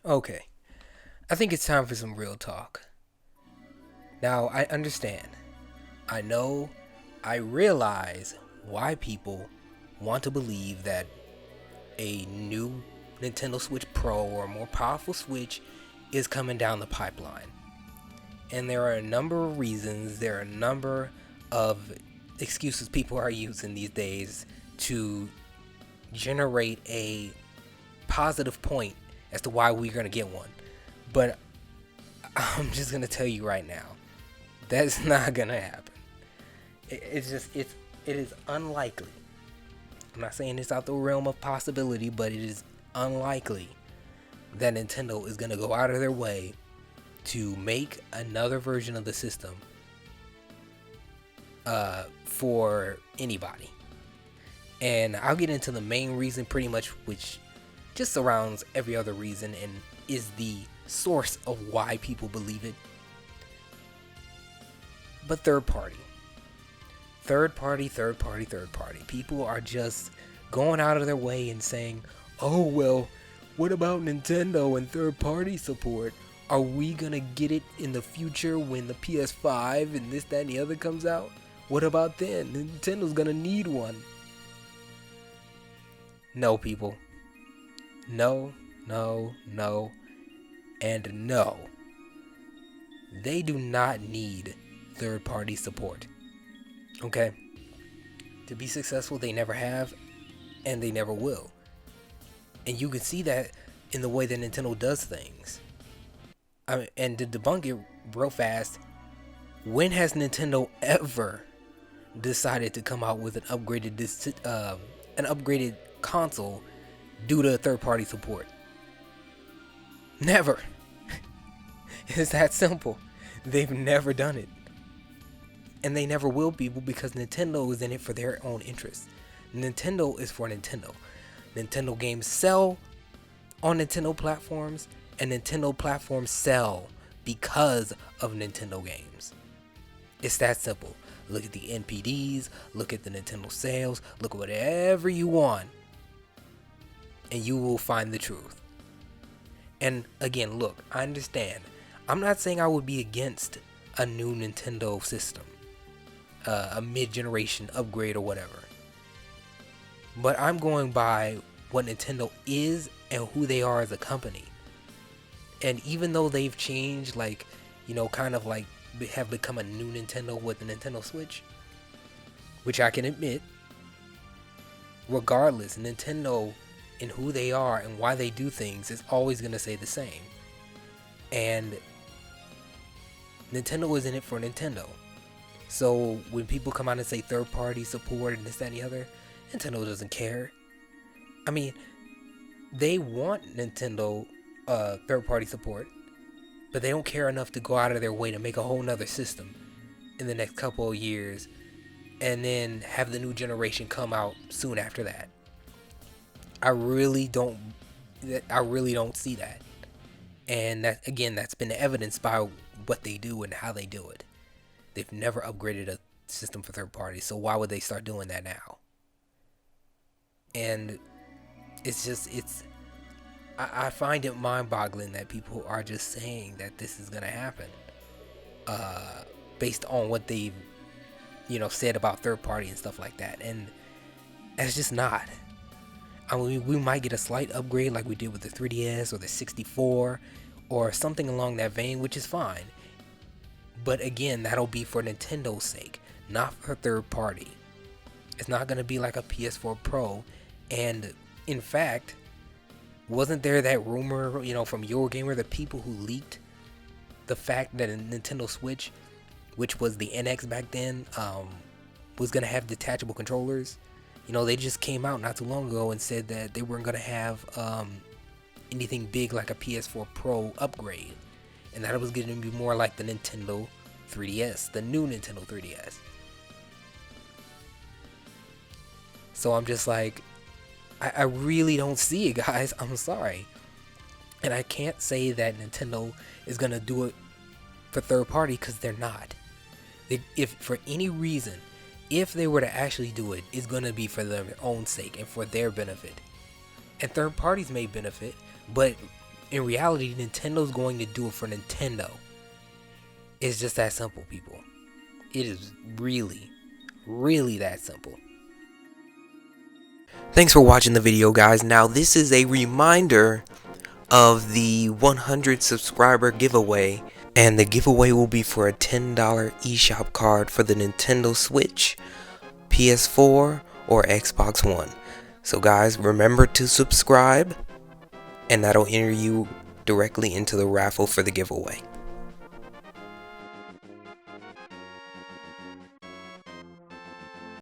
Okay, I think it's time for some real talk. Now, I understand. I know. I realize why people want to believe that a new Nintendo Switch Pro or a more powerful Switch is coming down the pipeline. And there are a number of reasons, there are a number of excuses people are using these days to generate a positive point as to why we're going to get one. But I'm just going to tell you right now, that's not going to happen. It is unlikely. I'm not saying it's out the realm of possibility, but it is unlikely that Nintendo is going to go out of their way to make another version of the system for anybody. And I'll get into the main reason pretty much, which just surrounds every other reason and is the source of why people believe it. But third party. People are just going out of their way and saying, oh, well, what about Nintendo and third party support? Are we gonna get it in the future when the PS5 and this, that, and the other comes out? What about then? Nintendo's gonna need one. No, people. No, and no. They do not need third party support. Okay? To be successful, they never have, and they never will. And you can see that in the way that Nintendo does things. And to debunk it real fast, when has Nintendo ever decided to come out with an upgraded console due to third-party support? Never. It's that simple. They've never done it. And they never will be, because Nintendo is in it for their own interests. Nintendo is for Nintendo. Nintendo games sell on Nintendo platforms, and Nintendo platforms sell because of Nintendo games. It's that simple. Look at the NPDs, look at the Nintendo sales, look at whatever you want, and you will find the truth. And again, look, I understand. I'm not saying I would be against a new Nintendo system, a mid-generation upgrade or whatever. But I'm going by what Nintendo is and who they are as a company. And even though they've changed, kind of have become a new Nintendo with the Nintendo Switch, which I can admit, regardless, Nintendo and who they are and why they do things is always going to say the same. And Nintendo is in it for Nintendo. So when people come out and say third party support and this, that, and the other, Nintendo doesn't care. I mean, they want Nintendo third party support, but they don't care enough to go out of their way to make a whole nother system in the next couple of years and then have the new generation come out soon after that. I really don't see that. And that, again, that's been evidenced by what they do and how they do it. They've never upgraded a system for third parties, so why would they start doing that now? And I find it mind-boggling that people are just saying that this is gonna happen, based on what they've, said about third party and stuff like that, and that's just not. I mean, we might get a slight upgrade like we did with the 3DS or the 64 or something along that vein, which is fine. But again, that'll be for Nintendo's sake, not for third party. It's not gonna be like a PS4 Pro. And in fact, wasn't there that rumor, from Eurogamer, the people who leaked the fact that a Nintendo Switch, which was the NX back then, was gonna have detachable controllers? They just came out not too long ago and said that they weren't gonna have anything big like a PS4 Pro upgrade, and that it was gonna be more like the Nintendo 3DS, the new Nintendo 3DS. So I'm just like, I really don't see it, guys. I'm sorry. And I can't say that Nintendo is going to do it for third party, because they're not. If for any reason, if they were to actually do it, it's going to be for their own sake and for their benefit. And third parties may benefit, but In reality, Nintendo's going to do it for Nintendo. It's just that simple, people. It is really, really that simple. Thanks for watching the video, guys. Now, this is a reminder of the 100 subscriber giveaway. And the giveaway will be for a $10 eShop card for the Nintendo Switch, PS4, or Xbox One. So guys, remember to subscribe, and that'll enter you directly into the raffle for the giveaway.